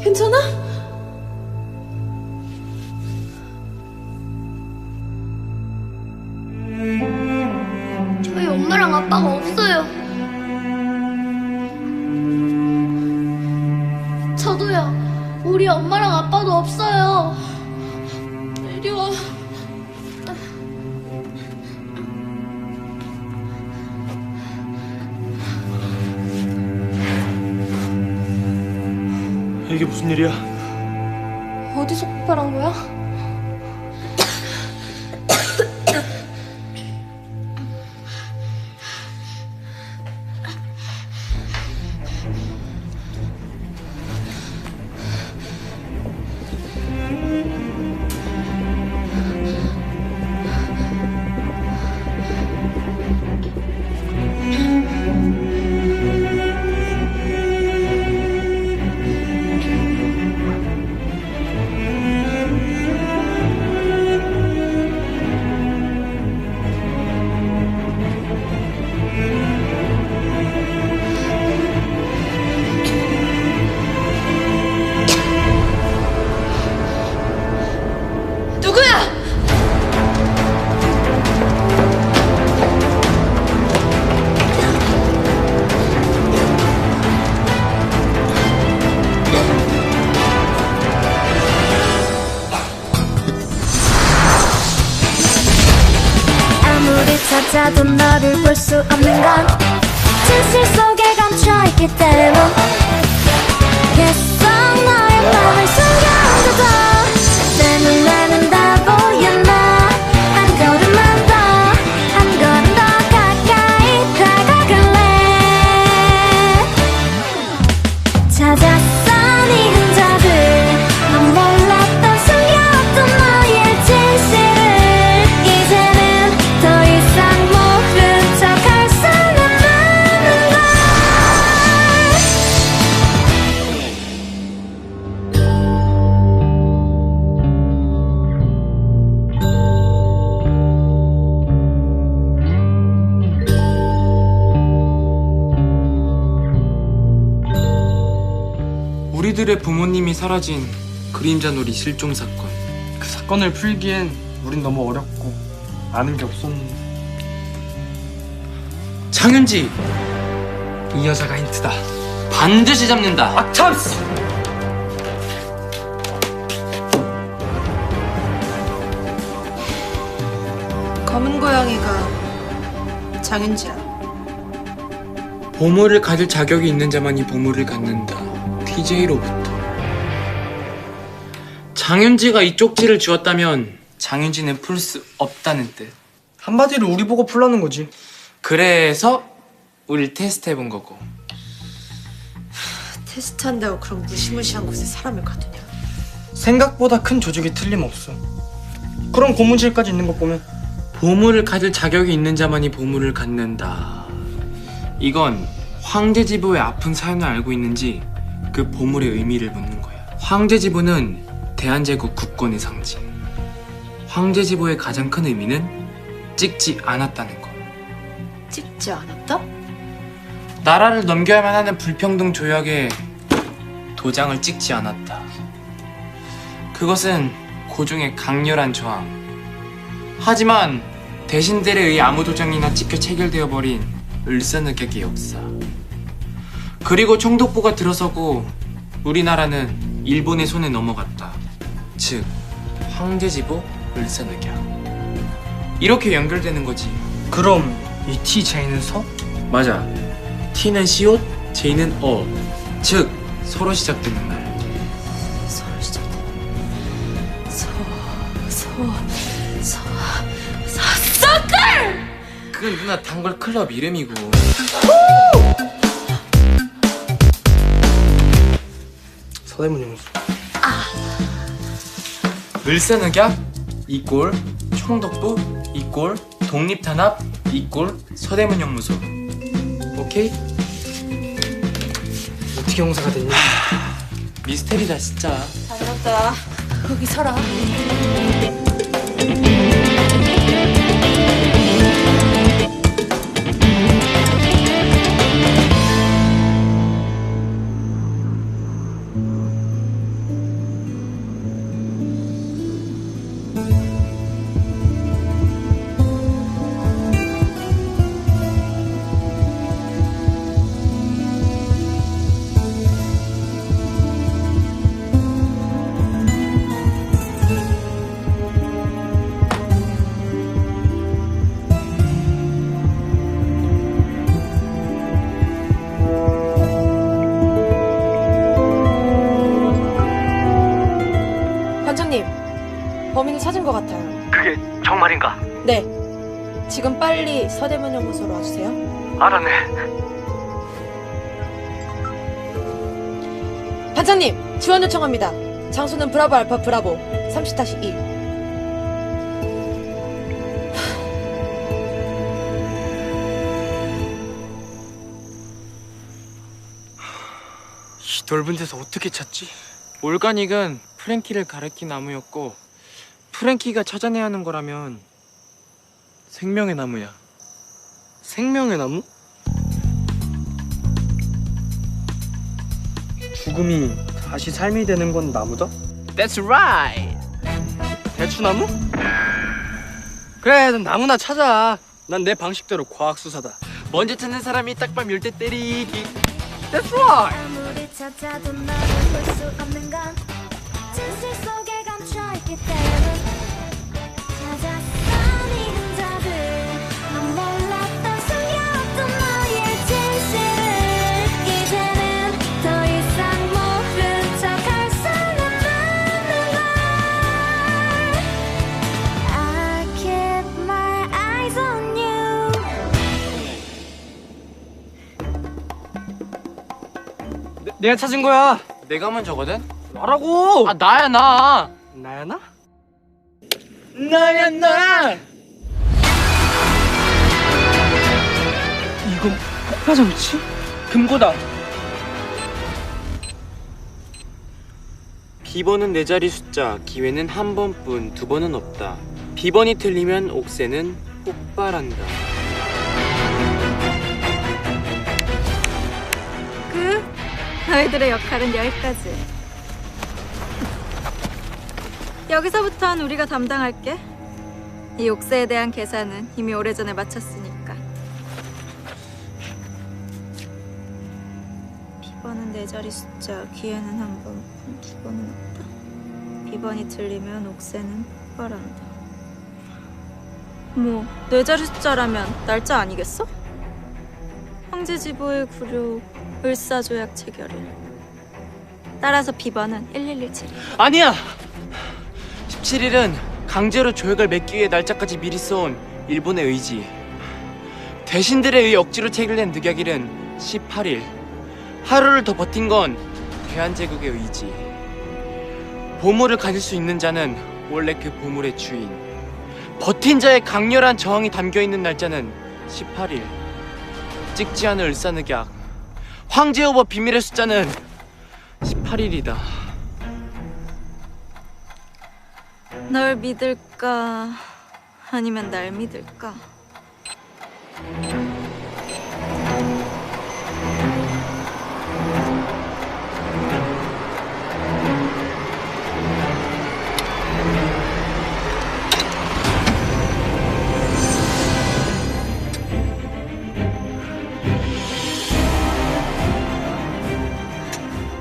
괜찮아? 저희 엄마랑 아빠가 없어요. 저도요. 우리 엄마랑 아빠도 없어요. 이리 와. 이게 무슨 일이야? 어디서 폭발한 거야? 누구야? 아무리 찾아도 너를 볼 수 없는 건 진실 속에 감춰있기 때문이겠어. 너의 맘을 숨겨둬도 내 눈에는 다 보여. 너 한 걸음만 더, 한 걸음 더 가까이 다가갈래. 찾았어 네 흔적을. 넌 몰랐던 숨겨왔던 너의 진실을. 이제는 더 이상 모른 척 할 수는 없는 걸. 우리들의 부모님이 사라진 그림자놀이 실종 사건. 그 사건을 풀기엔 우린 너무 어렵고 아는 게 없었는데. 장윤지! 이 여자가 힌트다. 반드시 잡는다! 아, 참스! 검은 고양이가 장윤지야. 보물을 가질 자격이 있는 자만이 보물을 갖는다. TJ로부터. 장윤지가 이 쪽지를 주었다면 장윤지는 풀 수 없다는 뜻. 한마디로 우리 보고 풀라는 거지. 그래서 우릴 테스트해본 거고. 테스트한다고 그런 무시무시한 곳에 사람을 가두냐? 생각보다 큰 조직이 틀림없어. 그런 고무줄까지 있는 거 보면 보물을 가질 자격이 있는 자만이 보물을 갖는다. 이건 황제지부의 아픈 사연을 알고 있는지 그 보물의 의미를 묻는 거야. 황제지부는 대한제국 국권의 상징. 황제지부의 가장 큰 의미는 찍지 않았다는 것. 찍지 않았다? 나라를 넘겨야만 하는 불평등 조약에 도장을 찍지 않았다. 그것은 고종의 강렬한 저항. 하지만 대신들에 의해 아무 도장이나 찍혀 체결되어 버린 을사늑약의 역사. 그리고 총독부가 들어서고 우리나라는 일본의 손에 넘어갔다. 즉 황제지부 을사늑약. 이렇게 연결되는 거지. 그럼 이 TJ는 서? 맞아. T는 시옷, J는 어. 즉 서로 시작되는 말. 서로 시작돼. 서클! 그건 누나 단골 클럽 이름이고. 서대문 형수. 을사늑약 이꼴 총독부 이꼴 독립탄압 이꼴 서대문 형무소. 오케이? 어떻게 형사가 됐냐? 미스테리다 진짜. 잘났다. 거기 서라. 반장님, 범인을 찾은 것 같아요. 그게 정말인가? 네. 지금 빨리 서대문 연구소로 와주세요. 알았네. 반장님, 지원 요청합니다. 장소는 브라보 알파 브라보 30-1. 이 넓은 데서 어떻게 찾지? 올가닉은 프랭키를 가리킨 나무였고 프랭키가 찾아내야 하는 거라면 생명의 나무야. 생명의 나무? 죽음이 다시 삶이 되는 건 나무다? That's right. 대추나무? 그래, 넌 나무나 찾아. 난 내 방식대로 과학수사다. 먼저 찾는 사람이 딱밤 10대 때리기. That's right! 아무리 찾아도 나를 볼 수 없는 건 진실 속에 감춰있기 때문 찾았어 네 흔적을 넌 몰랐던 숨겨왔던 너의 진실을 이제는 더 이상 모른 척할 수는 없는 걸 I keep my eyes on you 내가 찾은 거야. 내가 먼저거든? 나라고! 아 나야 나. 나야 나? 나야 나. 이건 폭파장치? 금고다. 비번은 네 자리 숫자, 기회는 한 번뿐, 두 번은 없다. 비번이 틀리면 옥새는 폭발한다. 너희들의 역할은 여기까지. 여기서부턴 우리가 담당할게. 이 옥새에 대한 계산은 이미 오래전에 마쳤으니까. 비번은 네 자리 숫자, 기회는 한 번뿐, 두 번은 없다. 비번이 틀리면 옥새는 폭발한다. 뭐, 네 자리 숫자라면 날짜 아니겠어? 황제지보의 굴욕, 을사조약 체결일. 따라서 비번은 1117. 아니야! 17일은 강제로 조약을 맺기 위해 날짜까지 미리 써온 일본의 의지. 대신들에 의해 억지로 체결된 늑약일은 18일. 하루를 더 버틴 건 대한제국의 의지. 보물을 가질 수 있는 자는 원래 그 보물의 주인. 버틴 자의 강렬한 저항이 담겨있는 날짜는 18일. 찍지 않을 을사늑약. 황제 오버 비밀의 숫자는 18일이다. 널 믿을까? 아니면 날 믿을까?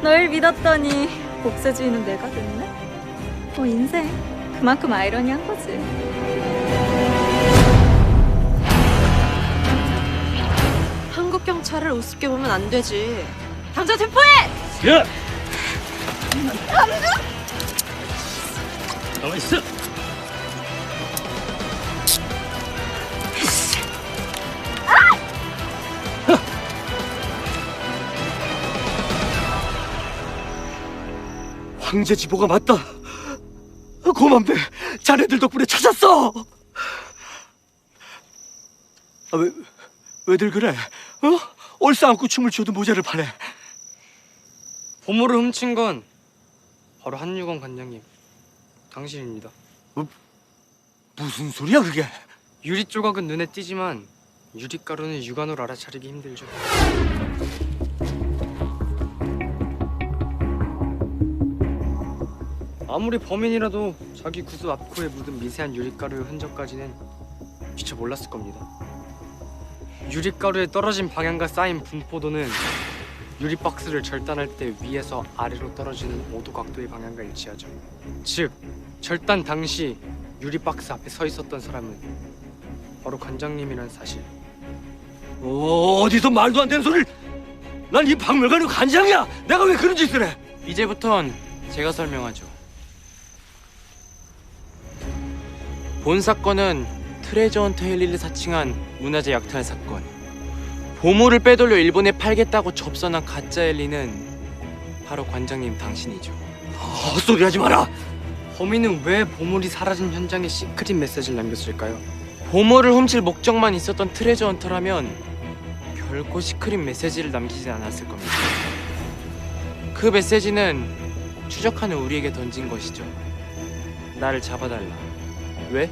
널 믿었더니 옥새주인은 내가 됐네? 인생 그만큼 아이러니한 거지. 한국 경찰을 우습게 보면 안 되지. 당장 체포해! 야! 가만 있어. 황제 지보가 맞다. 고만배, 자네들 덕분에 찾았어. 왜들 그래? 얼싸안고 춤을 춰도 모자를 파네. 보물을 훔친 건 바로 한유건 관장님, 당신입니다. 무슨 소리야 그게? 유리 조각은 눈에 띄지만 유리가루는 육안으로 알아차리기 힘들죠. 아무리 범인이라도 자기 구두 앞코에 묻은 미세한 유리가루의 흔적까지는 미처 몰랐을 겁니다. 유리가루에 떨어진 방향과 쌓인 분포도는 유리박스를 절단할 때 위에서 아래로 떨어지는 5도 각도의 방향과 일치하죠. 즉, 절단 당시 유리박스 앞에 서 있었던 사람은 바로 관장님이란 사실. 어디서 말도 안 되는 소리를! 난 이 박물관의 관장이야! 내가 왜 그런 짓을 해! 이제부턴 제가 설명하죠. 본 사건은 트레저 헌터 헨리를 사칭한 문화재 약탈 사건. 보물을 빼돌려 일본에 팔겠다고 접선한 가짜 헨리는 바로 관장님 당신이죠. 헛소리 하지 마라. 범인은 왜 보물이 사라진 현장에 시크릿 메시지를 남겼을까요? 보물을 훔칠 목적만 있었던 트레저 헌터라면 결코 시크릿 메시지를 남기지 않았을 겁니다. 그 메시지는 추적하는 우리에게 던진 것이죠. 나를 잡아달라. 왜?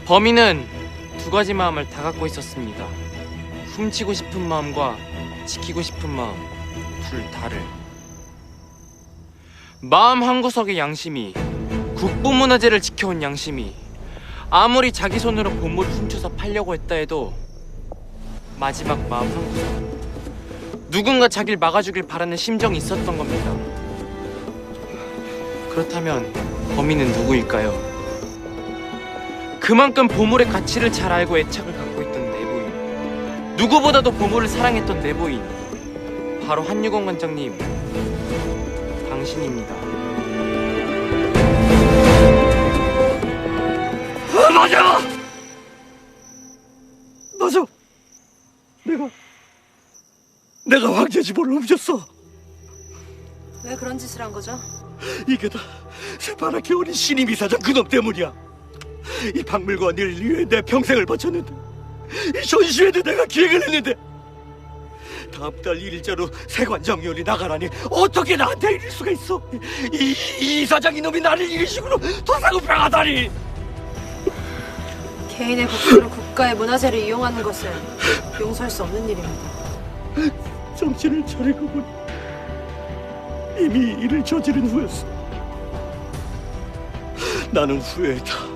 범인은 두 가지 마음을 다 갖고 있었습니다. 훔치고 싶은 마음과 지키고 싶은 마음, 둘 다를. 마음 한구석의 양심이, 국보문화재를 지켜온 양심이 아무리 자기 손으로 보물을 훔쳐서 팔려고 했다 해도 마지막 마음 한구석, 누군가 자기를 막아주길 바라는 심정이 있었던 겁니다. 그렇다면 범인은 누구일까요? 그만큼 보물의 가치를 잘 알고 애착을 갖고 있던 내부인, 누구보다도 보물을 사랑했던 내부인, 바로 한유건 관장님, 당신입니다. 맞아. 맞아. 내가 황제 집을 훔쳤어. 왜 그런 짓을 한 거죠? 이게 다 새파랗게 어린 신임 이사장 그놈 때문이야. 이 박물관을 위해 내 평생을 바쳤는데, 이 전시회도 내가 기획을 했는데, 다음 달 일자로 세관장년이 나가라니 어떻게 나한테 이럴 수가 있어? 이 이사장 이놈이 나를 이런 식으로 토사구팽하다니. 개인의 복수로 국가의 문화재를 이용하는 것은 용서할 수 없는 일입니다. 정신을 차리고 보니 이미 일을 저지른 후였어. 나는 후회했다.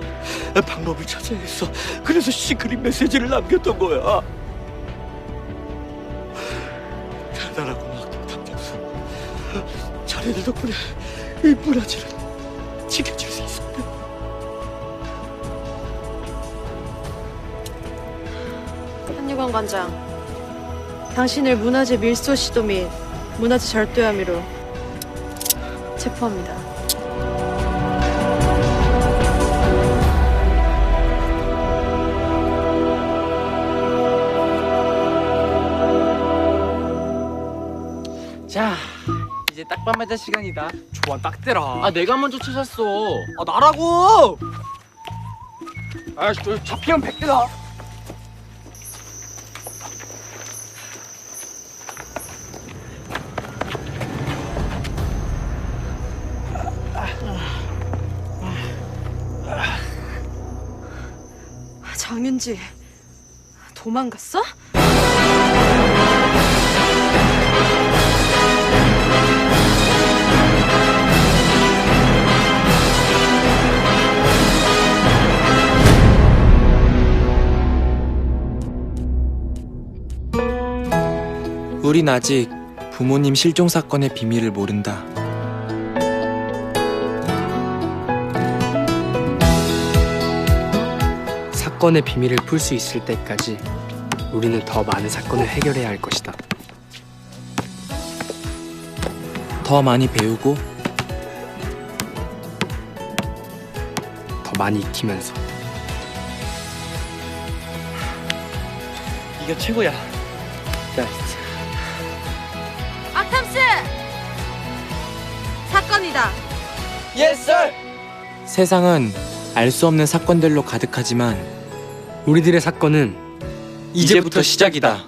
방법을 찾아야 했어. 그래서 시크릿 메시지를 남겼던 거야. 대단하고 막동 탐정수. 자네들 덕분에 이 문화재를 지켜줄 수 있었네. 한유관 관장, 당신을 문화재 밀수 시도 및 문화재 절도 혐의로 체포합니다. 자, 이제 딱밤 맞을 시간이다. 좋아, 딱 대라. 내가 먼저 찾았어. 나라고. 잡히면 100대다. 장윤지, 도망갔어? 우린 아직 부모님 실종 사건의 비밀을 모른다. 사건의 비밀을 풀 수 있을 때까지 우리는 더 많은 사건을 해결해야 할 것이다. 더 많이 배우고 더 많이 익히면서. 이게 최고야. 악탐스! 사건이다. 세상은 알 수 없는 사건들로 가득하지만 우리들의 사건은 이제부터 시작이다.